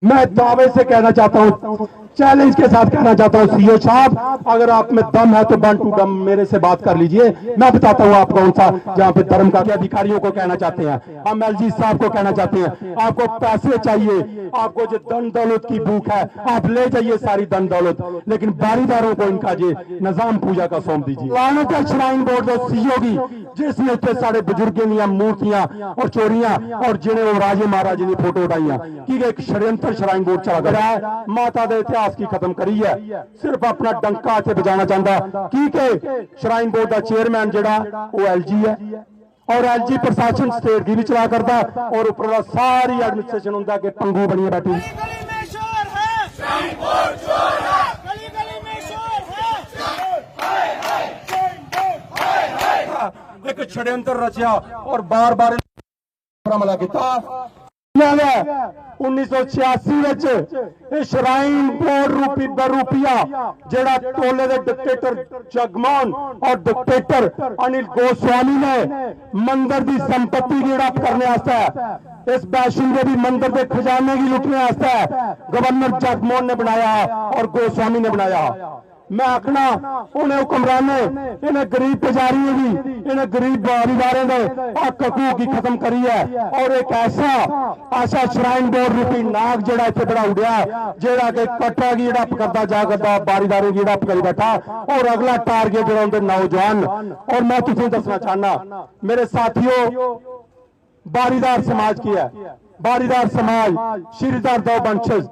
मैं दावे से कहना चाहता हूं, चैलेंज के साथ कहना चाहता हूं, सीओ साहब अगर आप में दम है तो 1 टू 1 मेरे से बात कर लीजिए। मैं बताता हूं आप कौन सा जहां पे धर्म का अधिकारियों को कहना चाहते हैं, हम एलजी साहब को कहना चाहते हैं। आपको पैसे चाहिए, आपको जो धन दौलत की भूख है आप ले जाइए सारी धन दौलत, लेकिन बारीदारों को इनका जे निजाम पूजा का सौंप दीजिए। लानत है श्राइन बोर्ड दे सीओ की जिसने इतने सारे बुजुर्गों दी मूर्तियां और चोरियां और जिन्हें वो राजे महाराजे की फोटो उठाइया कि एक षड्यंत्र श्राइन बोर्ड चला रहा है, माता के इतिहास की खत्म करी है, सिर्फ अपना डंका इत्थे बजाना चाहता कि श्राइन बोर्ड का चेयरमैन जिहड़ा वो एलजी है और एलजी प्रशासन स्टेट की भी चला करता और ऊपर सारी एडमिनिस्ट्रेशन होंगे कि पंगू बनी बैठी। एक षड्यंत्र रचिया और बार बार हमला किया। 1986 श्राइन बोर्ड रूपी बरूपिया जेड़ा टोले दे डिक्टेटर जगमोहन और डिक्टेटर अनिल गोस्वामी ने मंदिर की संपत्ति की हड़प करने वास्ते इस वैष्णो देवी मंदिर के खजाने की लुटने वास्ते गवर्नर जगमोहन ने बनाया और गोस्वामी ने बनाया। मैं आखना उन्हें हुक्मराने इन्हें गरीब पुजारियों की इन्हें गरीब बारीदारों ने हक हकूक की खत्म करी है और एक ऐसा श्राइन बोर्ड रूपी नाग जेड़ा इतने बड़ा उड़िया जेड़ा कि कट्टा की हड़प करता जा करता बारीदारों की हड़प करी बैठा और अगला टारगेट जो उनके नौजवान। और मैं तुझे दसना चाहना मेरे साथियों, बारीदार समाज की है, बारीदार समाज श्रीधर दो वंशज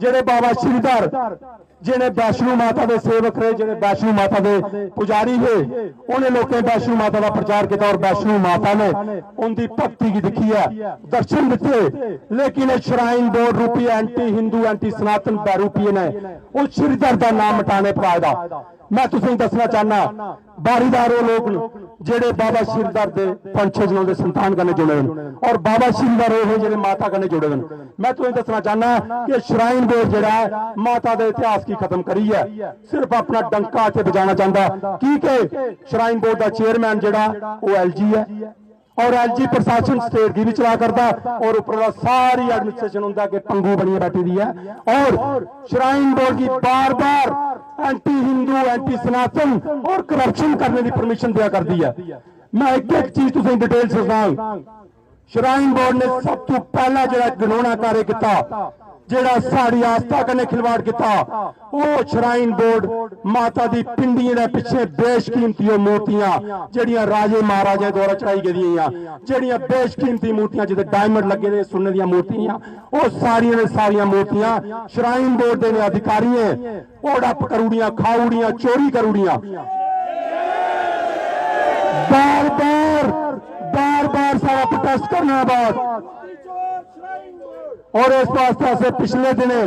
जेड़े बाबा श्रीधर जिन्हें वैष्णो माता के सेवक रहे, जिन्हें वैष्णो माता के पुजारी रहे, उन्हें लोगों वैष्णो माता का प्रचार किया और वैष्णो माता ने उनकी भक्ति की दिखी है, दर्शन दिते। लेकिन श्राइन बोर्ड रूपी एंटी हिंदू एंटी सनातन बैरूपी ने उस श्रीधर का नाम मिटाने पर आया। मैं तुसें दसना चाहना बारीदार वो लोग जेड़े बाबा श्रीधर के वंशज ने संतान कने जुड़े और बाबा श्रीधर वो जेड़े माता कने जुड़े। मैं तुसें दसना चाहना कि श्राइन बोर्ड जेड़ा है माता के इतिहास की खत्म करी है, सिर्फ अपना डंका इत्थे बजाना चाहता कि श्राइन बोर्ड का चेयरमैन जेड़ा वो एलजी है और एलजी प्रशासन स्टेट की भी चला करता और ऊपर सारी एडमिनिस्ट्रेशन होंगे कि पंगू बनी बैठी दी है और श्राइन बोर्ड की बार बार एंटी हिंदू एंटी सनातन और करप्शन करने की परमिशन दिया कर दी है। मैं एक एक चीज तुझे डिटेल से दसां, श्राइन बोर्ड ने सब तो पहला जो घिनौना कार्य किया जेड़ा साड़ी आस्था कने खिलवाड़ किया वो श्राइन बोर्ड माता दी पिंडियां दे पिछे बेशकीमती मूर्तियां जेड़ियां राजे महाराजे द्वारा चढ़ाई गईयां जेड़ियां बेशकीमती मूर्तियां जिते डायमंड लगे ने सोने दी मूर्तियां वो सारियां मूर्तियां श्राइन बोर्ड दे अधिकारियों ओड़प करूड़ियां खाउड़ियां चोरी करूड़ियां बार बार सारा प्रोटेस्ट करने बाद और इस वास्ते से पिछले दिने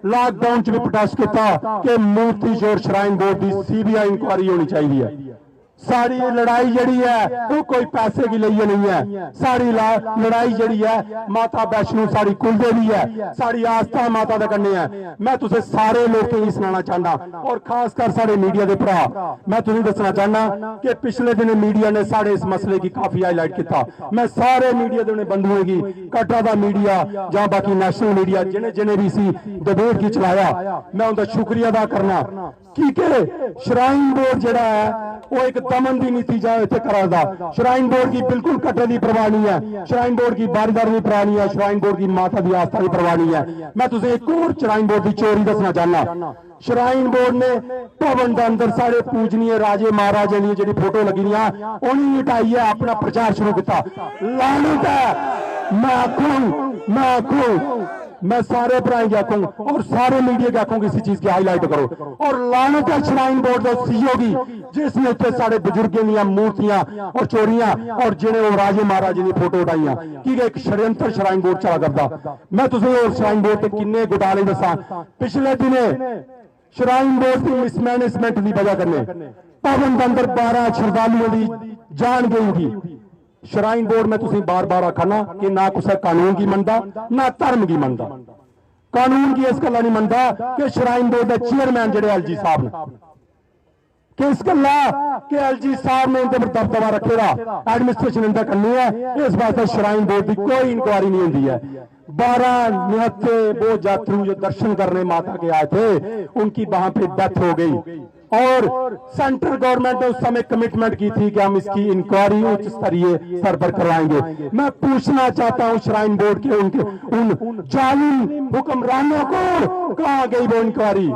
लॉकडाउन च भी प्रोटेस्ट किया कि मूर्ति चोर श्राइन बोर्ड की सीबीआई इंक्वायरी होनी चाहिए। साड़ी लड़ाई जड़ी है वो कोई पैसे की लिए नहीं है, साड़ी लड़ाई जड़ी है माता वैष्णो साड़ी कुलदेवी है, साड़ी आस्था माता के कन्ने है। मैं तुझे सारे लोग ही सुनाना चाहना और खासकर सारे मीडिया के भरा मैं तुझे दसना चाहना कि पिछले दिन मीडिया ने साढ़े इस मसले की काफी हाईलाइट किया। मैं सारे मीडिया के बंधुओं की कटरा का मीडिया या बाकी नेशनल मीडिया जिन्हें जिन्हें भी सी डिबेट की चलाया मैं उनका शुक्रिया अदा करना कि श्राइन बोर्ड जड़ा है वो एक दमन की नीति करा। श्राइन बोर्ड की बिल्कुल कट्टे की परवाह नहीं है, श्राइन बोर्ड की बारीदारी की परवाह नहीं है, श्राइन बोर्ड की माता की आस्था की परवाह नहीं है। मैं तुझे एक और श्राइन बोर्ड की चोरी दसना चाहना। श्राइन बोर्ड ने भवन के अंदर सारे पूजनीय राजे महाराजे की जी फोटो लगी उन्हें हटाई है, अपना प्रचार शुरू किया। लानत है, मैं आखूं मैं सारे भराई आखूं और सारे मीडिया के आखूंगी इसी चीज की हाईलाइट करो। और लानत है श्राइन बोर्ड के सीईओ की जिसने इतने सारे बुजुर्गों दी मूर्तियां और चोरियां और जिन्हें वो राजे महाराजे की फोटो उठाइया कि एक षड्यंत्र श्राइन बोर्ड चला करता। मैं तुझे और श्राइन बोर्ड के किन्ने घोटाले दसा। पिछले दिने श्राइन बोर्ड की मिसमैनेजमेंट की वजह करने भवन के अंदर 12 श्रद्धालुओं की जान गई। श्राइन बोर्ड में तुम बार बार आखना कि ना कुछ कानून की मनता ना धर्म की मनता। कानून की इस गल नहीं मनता कि श्राइन बोर्ड के चेयरमैन जेडे एलजी साहब ने किस गल्ला कि एलजी साहब ने इनके पर दबदबा रखेगा, एडमिनिस्ट्रेशन इंदा करनी है। इस वास्ते श्राइन बोर्ड की कोई इंक्वायरी नहीं होती है। 12 निहत्थे वो यात्री जो दर्शन करने माता के आए थे, उनकी वहां पे डेथ हो गई और सेंट्रल गवर्नमेंट ने उस समय कमिटमेंट की थी कि हम इसकी इंक्वायरी उच्च स्तरीय स्तर पर करवाएंगे। मैं पूछना चाहता हूं श्राइन बोर्ड के उन जालिम हुक्मरानों को, कहां गई वो इंक्वायरी?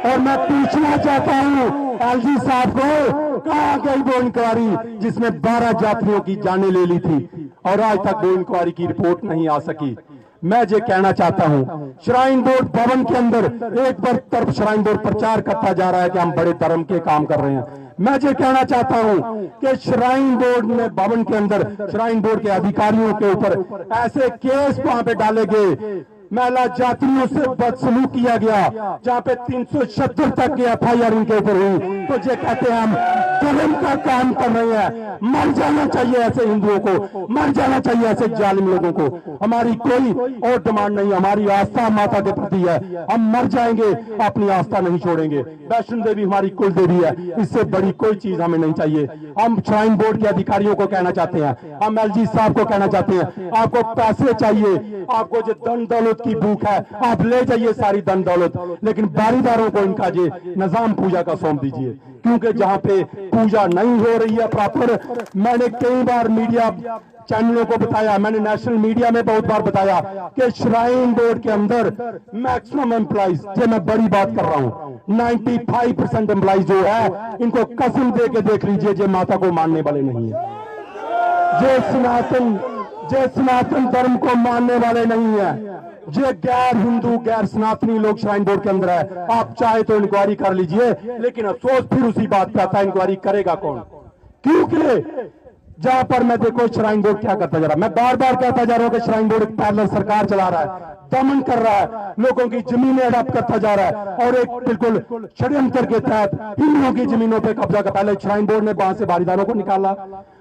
और मैं पूछना चाहता हूं एलजी साहब को, कहां गई वो इंक्वायरी जिसमें 12 यात्रियों की जानें ले ली थी और आज तक वो इंक्वायरी की रिपोर्ट नहीं आ सकी। मैं ये कहना चाहता हूं, श्राइन बोर्ड भवन के अंदर एक बार तरफ श्राइन बोर्ड प्रचार करता जा रहा है कि हम बड़े धर्म के काम कर रहे हैं। मैं ये कहना चाहता हूं कि श्राइन बोर्ड में भवन के अंदर श्राइन बोर्ड के अधिकारियों के ऊपर ऐसे केस वहां पे डाले गए, महिला यात्रियों से बदसलूक किया गया, जहां पे 376 तक की FIR इनके ऊपर हुई, तो ये कहते हैं हम धर्म का काम कर रहे हैं। मर जाना चाहिए ऐसे हिंदुओं को, मर जाना चाहिए ऐसे जालिम लोगों को। हमारी कोई और डिमांड नहीं, हमारी आस्था माता के प्रति है, हम मर जाएंगे, अपनी आस्था नहीं छोड़ेंगे। वैष्णो देवी हमारी कुल देवी है, इससे बड़ी कोई चीज हमें नहीं चाहिए। हम श्राइन बोर्ड के अधिकारियों को कहना चाहते हैं, हम एलजी साहब को कहना चाहते हैं, आपको पैसे चाहिए, आपको जो धन दौलत की भूख है, आप ले जाइए सारी धन दौलत, लेकिन बारीदारों को इनका ये निजाम पूजा का सौंप दीजिए, क्योंकि जहां पे पूजा नहीं हो रही है प्रॉपर। मैंने कई बार मीडिया चैनलों को बताया, मैंने नेशनल मीडिया में बहुत बार बताया कि श्राइन बोर्ड के अंदर मैक्सिमम एम्प्लॉइज, ये मैं बड़ी बात कर रहा हूं, 95% एम्प्लॉइज जो है, इनको कसम दे के देख लीजिए, ये माता को मानने वाले नहीं है, ये सनातन धर्म को मानने वाले नहीं है, ये गैर हिंदू गैर सनातनी लोग श्राइन बोर्ड के अंदर है। आप चाहे तो इंक्वायरी कर लीजिए, लेकिन अफसोस फिर उसी बात पे आता है, इंक्वायरी करेगा कौन? क्योंकि जहां पर मैं देखो श्राइन बोर्ड क्या करता जा रहा है, मैं बार बार कहता जा रहा हूं कि श्राइन बोर्ड एक पैरेलल सरकार चला रहा है, दमन कर रहा है, लोगों की जमीनें अडॉप्ट करता जा रहा है और एक बिल्कुल षड्यंत्र के तहत हिंदुओं की जमीनों पे कब्जा कर। पहले श्राइन बोर्ड ने वहां से बारीदारों को निकाला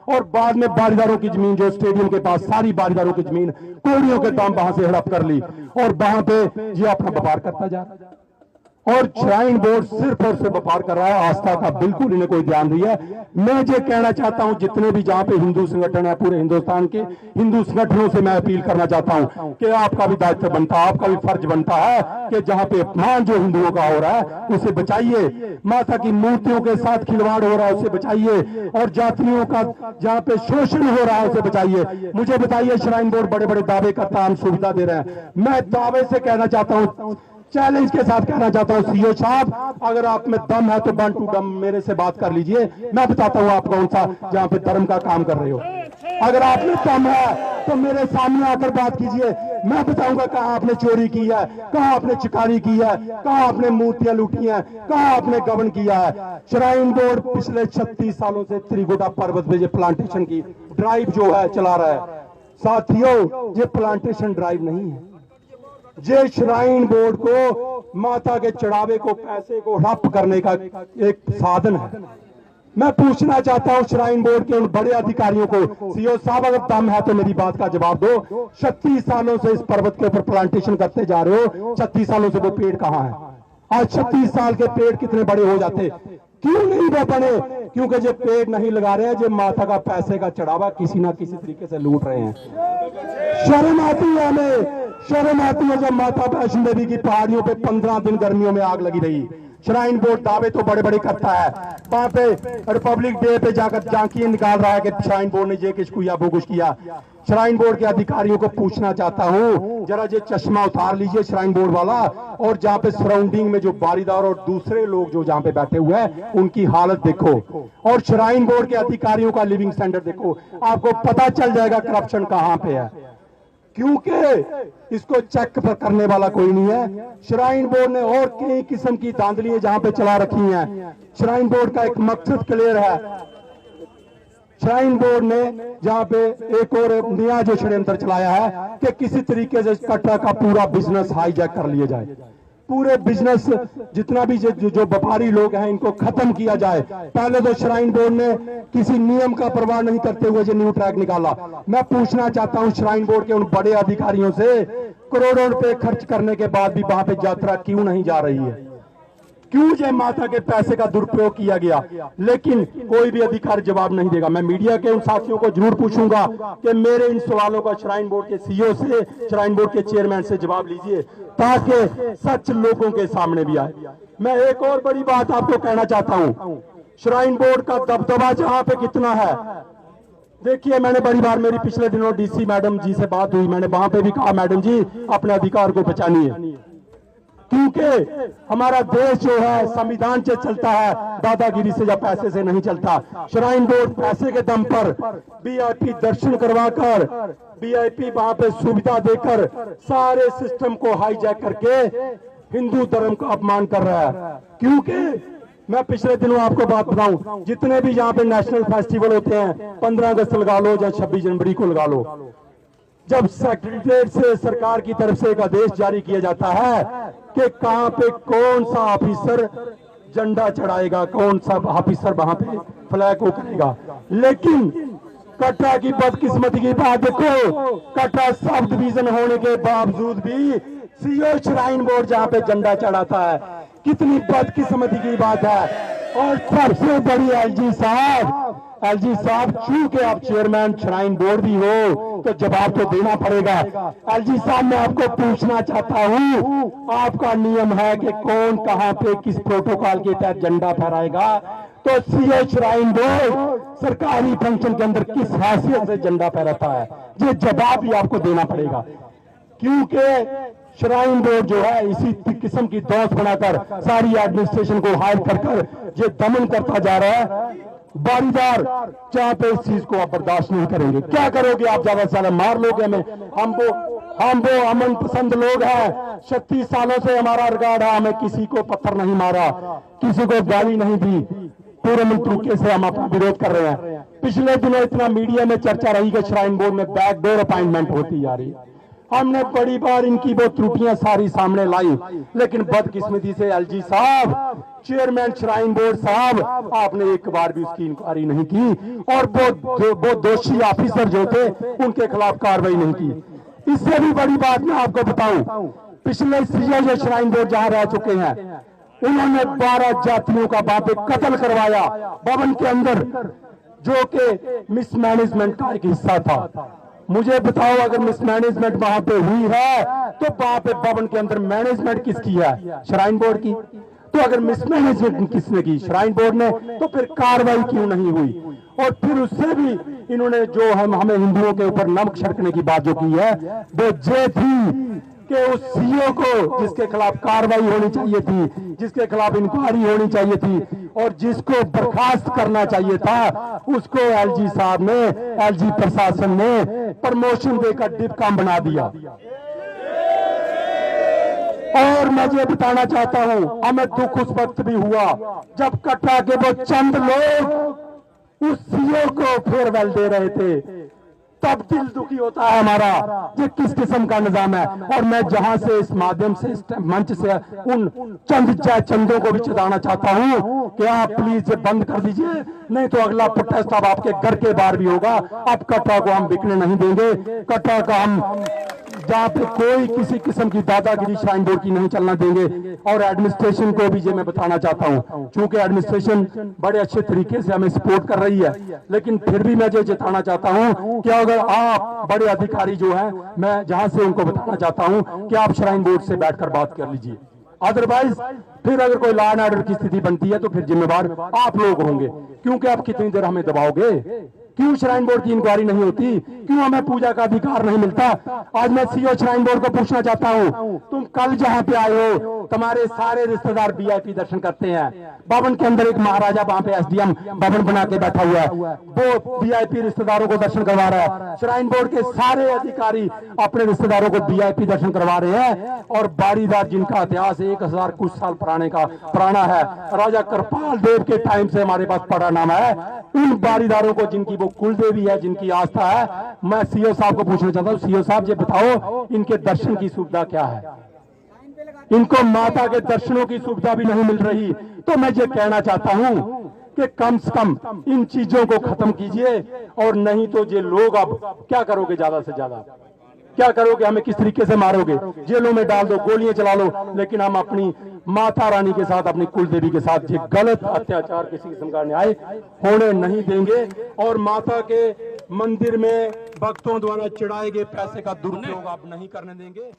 और बाद में बारीदारों की जमीन जो स्टेडियम के पास सारी बारीदारों की जमीन कोड़ियों के दाम वहां से हड़प कर ली और वहां पे ये अपना व्यापार करता जा रहा है। और श्राइन बोर्ड सिर्फ और सिर्फ व्यापार कर रहा है, आस्था का बिल्कुल इन्हें कोई ध्यान नहीं है। मैं ये कहना चाहता हूं, जितने भी जहां पे हिंदू संगठन है पूरे हिंदुस्तान के हिंदू संगठनों से मैं अपील करना चाहता हूं कि आपका भी दायित्व बनता है, आपका भी फर्ज बनता है कि जहां पे अपमान जो हिंदुओं का हो रहा है उसे बचाइए, माता की मूर्तियों के साथ खिलवाड़ हो रहा है उसे बचाइए, और जातियों का जहां पे शोषण हो रहा है उसे बचाइए। मुझे बताइए, श्राइन बोर्ड बड़े बड़े दावे करता है, हम सुविधा दे रहे हैं, मैं दावे से कहना चाहता हूं, चैलेंज के साथ कहना चाहता हूं, सीओ साहब अगर आप में दम है तो 1 टू दम मेरे से बात कर लीजिए, मैं बताता हूं आप कौन सा जहां पे धर्म का काम कर रहे हो। अगर आप में दम है तो मेरे सामने आकर बात कीजिए, मैं बताऊंगा कहां आपने चोरी की है, कहां आपने चिकारी की है, कहां आपने मूर्तियां लूटी हैं, कहां आपने गबन किया है। श्राइन बोर्ड पिछले 36 सालों से त्रिकुटा पर्वत में ये प्लांटेशन की ड्राइव जो है चला रहा है। साथियों, ये प्लांटेशन ड्राइव नहीं है, ये श्राइन बोर्ड को माता के चढ़ावे को पैसे को हड़प करने का एक साधन है। मैं पूछना चाहता हूं श्राइन बोर्ड के उन बड़े अधिकारियों को, सीओ साहब अगर दम है तो मेरी बात का जवाब दो, 36 सालों से इस पर्वत के ऊपर प्लांटेशन करते जा रहे हो, 36 सालों से वो पेड़ कहां है? आज 36 साल के पेड़ कितने बड़े हो जाते, क्यों नहीं वो बने? क्योंकि जो पेड़ नहीं लगा रहे हैं, जो माता का पैसे का चढ़ावा किसी ना किसी तरीके से लूट रहे हैं। शर्म आती है हमें, शर्म आती है जब माता वैष्णो देवी की पहाड़ियों पे 15 दिन गर्मियों में आग लगी रही। श्राइन बोर्ड दावे तो बड़े बड़े करता है, वहां पे रिपब्लिक डे पे जाकर झांकियां निकाल रहा है कि श्राइन बोर्ड ने ये कुछ किया वो कुछ किया। श्राइन बोर्ड के अधिकारियों को पूछना चाहता हूं, जरा ये चश्मा उतार लीजिए श्राइन बोर्ड वाला, और जहां पे सराउंडिंग में जो बारीदार और दूसरे लोग जो जहां पे बैठे हुए हैं उनकी हालत देखो, और श्राइन बोर्ड के अधिकारियों का लिविंग स्टैंडर्ड देखो, आपको पता चल जाएगा करप्शन कहां पे है। क्योंकि इसको चेक पर करने वाला कोई नहीं है। श्राइन बोर्ड ने और कई किस्म की धांधलियां जहां पे चला रखी हैं। श्राइन बोर्ड का एक मकसद क्लियर है, श्राइन बोर्ड ने जहां पे एक और नया जो षड्यंत्र चलाया है कि किसी तरीके से कटरा का पूरा बिजनेस हाईजैक कर लिया जाए, पूरे बिजनेस जितना भी जो व्यापारी लोग हैं इनको खत्म किया जाए। पहले तो श्राइन बोर्ड ने किसी नियम का परवाह नहीं करते हुए जो न्यू ट्रैक निकाला। मैं पूछना चाहता हूं श्राइन बोर्ड के उन बड़े अधिकारियों से, करोड़ों रुपए खर्च करने के बाद भी वहां पे यात्रा क्यों नहीं जा रही है? क्यों जय माता के पैसे का दुरुपयोग किया गया, लेकिन कोई भी अधिकारी जवाब नहीं देगा। मैं मीडिया के उन साथियों को जरूर पूछूंगा कि मेरे इन सवालों का श्राइन बोर्ड के सीईओ से, श्राइन बोर्ड के चेयरमैन से जवाब लीजिए, ताकि सच लोगों के सामने भी आए। मैं एक और बड़ी बात आपको कहना चाहता हूं, श्राइन बोर्ड का दबदबा जहां पे कितना है, देखिए मैंने बड़ी बार मेरी पिछले दिनों डीसी मैडम जी से बात हुई, मैंने वहां पे भी कहा मैडम जी अपने अधिकार को पहचानिए, क्योंकि हमारा देश जो है संविधान से चलता है, दादागिरी से या पैसे से नहीं चलता। श्राइन बोर्ड पैसे के दम पर वीआईपी दर्शन करवाकर, वीआईपी वहां पे सुविधा देकर सारे सिस्टम को हाईजैक करके हिंदू धर्म का अपमान कर रहा है। क्योंकि मैं पिछले दिनों आपको बात बताऊं, जितने भी यहाँ पे नेशनल फेस्टिवल होते हैं, 15 अगस्त लगा लो या 26 जनवरी को लगा लो, जब सेक्रेटरीट से सरकार की तरफ से एक आदेश जारी किया जाता है कि कहां पे कौन सा ऑफिसर झंडा चढ़ाएगा, कौन सा ऑफिसर वहां पे फ्लैग को करेगा, लेकिन कटरा की बदकिस्मती की बात देखो, कटरा सब डिवीजन होने के बावजूद भी सीओ श्राइन बोर्ड जहां पे झंडा चढ़ाता है, कितनी बदकिस्मती की बात है। और सबसे बड़ी एलजी साहब चूंकि आप चेयरमैन श्राइन बोर्ड भी हो तो जवाब तो देना पड़ेगा। एलजी साहब मैं आपको पूछना चाहता हूं, आपका नियम है कि कौन कहां पे किस प्रोटोकॉल के तहत झंडा फहराएगा, तो सीओ श्राइन बोर्ड सरकारी फंक्शन के अंदर किस हैसियत से झंडा फहराता है, ये जवाब भी आपको देना पड़ेगा। क्योंकि श्राइन बोर्ड जो है इसी किस्म की दोस्त बनाकर सारी एडमिनिस्ट्रेशन को हायर कर ये दमन करता जा रहा है। बारीदार जहां पे इस चीज को आप बर्दाश्त नहीं करेंगे, क्या करोगे आप? ज्यादा से ज्यादा मार लोगे हमें। हम वो अमन पसंद लोग हैं, 36 सालों से हमारा रिकॉर्ड है, हमें किसी को पत्थर नहीं मारा, किसी को गाली नहीं दी, पूरे तरीके से हम अपना विरोध कर रहे हैं। पिछले दिनों इतना मीडिया में चर्चा रही कि श्राइन बोर्ड में बैकडोर अपॉइंटमेंट होती जा रही, हमने बड़ी बार इनकी वो त्रुटियां सारी सामने लाई, लेकिन बदकिस्मती से एलजी साहब, चेयरमैन श्राइन बोर्ड साहब, आपने एक बार भी उसकी इंक्वायरी नहीं की और वो दोषी ऑफिसर जो थे उनके खिलाफ कार्रवाई नहीं की। इससे भी बड़ी बात मैं आपको बताऊं, पिछले सीओ श्राइन बोर्ड जहां रह चुके हैं, उन्होंने 12 जातियों का वहां पे कत्ल करवाया भवन के अंदर, जो कि मिसमैनेजमेंट का एक हिस्सा था। मुझे बताओ, अगर मिसमैनेजमेंट वहां पे हुई है तो वहां पे भवन के अंदर मैनेजमेंट किसकी है? श्राइन बोर्ड की। तो अगर मिसमैनेजमेंट किसने की? श्राइन बोर्ड ने। तो फिर कार्रवाई क्यों नहीं हुई? और फिर उससे भी इन्होंने जो हमें हिंदुओं के ऊपर नमक छिड़कने की बात जो की है, वो ये थी कि उस सीओ को जिसके खिलाफ कार्रवाई होनी चाहिए थी, जिसके खिलाफ इंक्वायरी होनी चाहिए थी और जिसको बर्खास्त करना चाहिए था, उसको एलजी साहब ने, एलजी प्रशासन ने प्रमोशन देकर डिपकाम बना दिया। और मैं ये बताना चाहता हूं, हमें दुख उस वक्त भी हुआ जब कटरा के वो चंद लोग उस सीओ को फेयरवेल दे रहे थे, तब दिल दुखी होता है हमारा। ये किस किस्म का निजाम है? और मैं जहां से इस माध्यम से, इस मंच से उन चंदों को भी चेताना चाहता हूं कि आप प्लीज ये बंद कर दीजिए, नहीं तो अगला प्रोटेस्ट अब आपके घर के बाहर भी होगा। अब कटरा को हम बिकने नहीं देंगे। कटरा का हम जहां पे कोई किसी किस्म की दादागिरी श्राइन बोर्ड की नहीं चलना देंगे। और एडमिनिस्ट्रेशन को भी ये मैं बताना चाहता हूं, चूंकि एडमिनिस्ट्रेशन बड़े अच्छे तरीके से हमें सपोर्ट कर रही है, लेकिन फिर भी मैं ये जताना चाहता हूं कि अगर आप बड़े अधिकारी जो हैं, मैं जहां से उनको बताना चाहता हूं कि आप श्राइन बोर्ड से बैठकर बात कर लीजिए। अदरवाइज फिर अगर कोई लॉ एंड ऑर्डर की स्थिति बनती है तो फिर जिम्मेवार आप लोग होंगे, क्योंकि आप कितनी देर हमें दबाओगे? क्यों श्राइन बोर्ड की इंक्वायरी नहीं होती? क्यों हमें पूजा का अधिकार नहीं मिलता? आज मैं सीओ श्राइन बोर्ड को पूछना चाहता हूं, तुम कल जहां पे आए हो, तुम्हारे सारे रिश्तेदार वीआईपी दर्शन करते हैं। भवन के अंदर एक महाराजा वहां पे एसडीएम भवन बना के बैठा हुआ है, वो वीआईपी रिश्तेदारों को दर्शन करवा रहा है। श्राइन बोर्ड के सारे अधिकारी अपने रिश्तेदारों को वीआईपी दर्शन करवा रहे हैं। और बारीदार जिनका इतिहास 1000 कुछ साल पुराना है, राजा कृपाल देव के टाइम से हमारे पास पड़ा नाम है, उन बारीदारों को जिनकी कुल देवी है, जिनकी आस्था है, मैं सीओ साहब को पूछना चाहता हूं, सीओ साहब ये बताओ इनके दर्शन की सुविधा क्या है? इनको माता के दर्शनों की सुविधा भी नहीं मिल रही। तो मैं ये कहना चाहता हूं कि कम से कम इन चीजों को खत्म कीजिए, और नहीं तो ये लोग अब क्या करोगे ज्यादा से ज्यादा? क्या करोगे, हमें किस तरीके से मारोगे, जेलों में डाल दो, गोलियां चला लो, लेकिन हम अपनी माता रानी के साथ, अपनी कुल देवी के साथ ये गलत अत्याचार किसी किस्म का न्याय होने नहीं देंगे। और माता के मंदिर में भक्तों द्वारा चढ़ाए गए पैसे का दुरुपयोग आप नहीं करने देंगे।